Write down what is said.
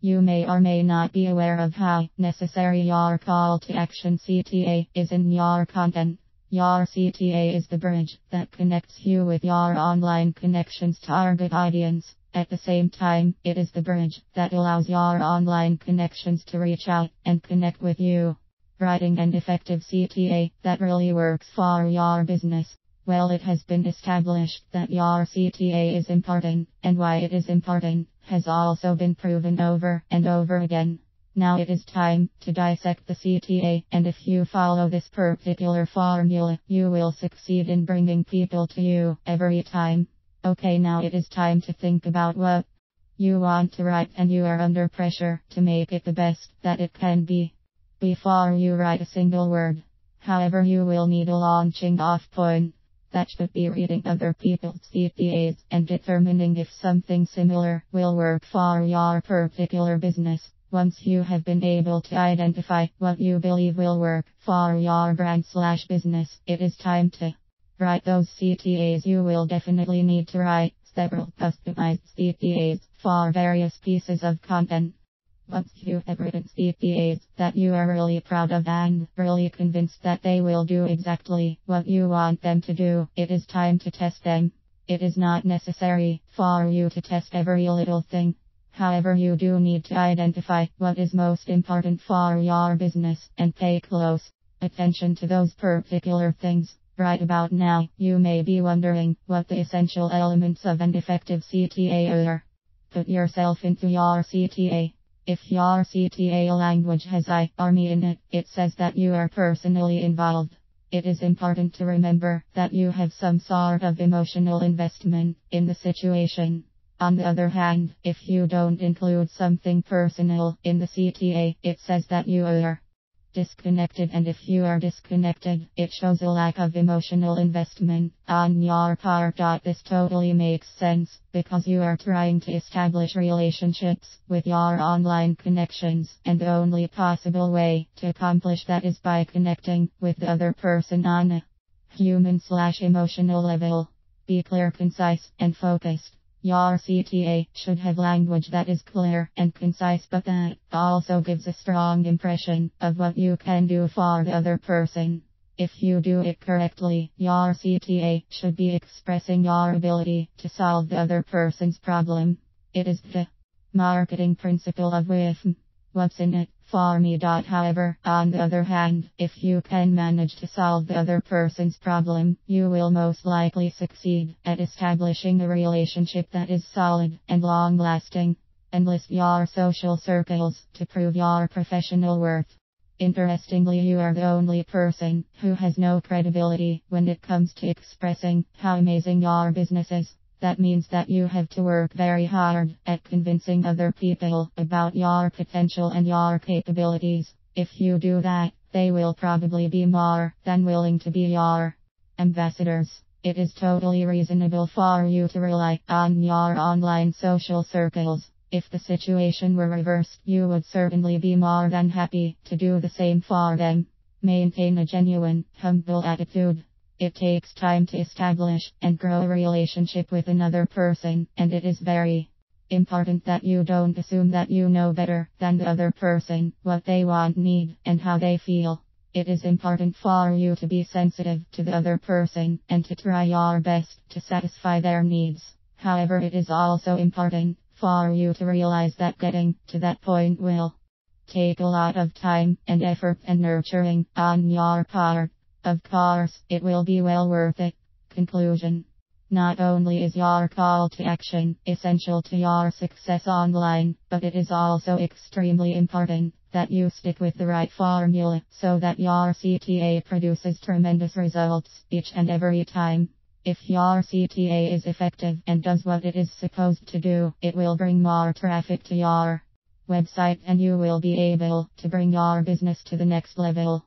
You may or may not be aware of how necessary your call to action CTA is in your content. Your CTA is the bridge that connects you with your online connections target audience. At the same time, it is the bridge that allows your online connections to reach out and connect with you. Writing an effective CTA that really works for your business. Well, it has been established that your CTA is important, and why it is important has also been proven over and over again. Now it is time to dissect the CTA, and if you follow this particular formula, you will succeed in bringing people to you every time. Okay, now it is time to think about what you want to write, and you are under pressure to make it the best that it can be before you write a single word. However, you will need a launching off point. That should be reading other people's CTAs and determining if something similar will work for your particular business. Once you have been able to identify what you believe will work for your brand/business, it is time to write those CTAs. You will definitely need to write several customized CTAs for various pieces of content. Once you have written CTAs that you are really proud of and really convinced that they will do exactly what you want them to do, it is time to test them. It is not necessary for you to test every little thing. However, you do need to identify what is most important for your business and pay close attention to those particular things. Right about now, you may be wondering what the essential elements of an effective CTA are. Put yourself into your CTA. If your CTA language has I or me in it, it says that you are personally involved. It is important to remember that you have some sort of emotional investment in the situation. On the other hand, if you don't include something personal in the CTA, it says that you are disconnected, and if you are disconnected, it shows a lack of emotional investment on your part. This totally makes sense, because you are trying to establish relationships with your online connections, and the only possible way to accomplish that is by connecting with the other person on a human/emotional level. Be clear, concise, and focused. Your CTA should have language that is clear and concise, but that also gives a strong impression of what you can do for the other person. If you do it correctly, your CTA should be expressing your ability to solve the other person's problem. It is the marketing principle of with what's in it for me. However, on the other hand, if you can manage to solve the other person's problem, you will most likely succeed at establishing a relationship that is solid and long-lasting. Enlist your social circles to prove your professional worth. Interestingly, you are the only person who has no credibility when it comes to expressing how amazing your business is. That means that you have to work very hard at convincing other people about your potential and your capabilities. If you do that, they will probably be more than willing to be your ambassadors. It is totally reasonable for you to rely on your online social circles. If the situation were reversed, you would certainly be more than happy to do the same for them. Maintain a genuine, humble attitude. It takes time to establish and grow a relationship with another person, and it is very important that you don't assume that you know better than the other person, what they want, need, and how they feel. It is important for you to be sensitive to the other person and to try your best to satisfy their needs. However, it is also important for you to realize that getting to that point will take a lot of time and effort and nurturing on your part. Of course, it will be well worth it. Conclusion. Not only is your call to action essential to your success online, but it is also extremely important that you stick with the right formula so that your CTA produces tremendous results each and every time. If your CTA is effective and does what it is supposed to do, it will bring more traffic to your website, and you will be able to bring your business to the next level.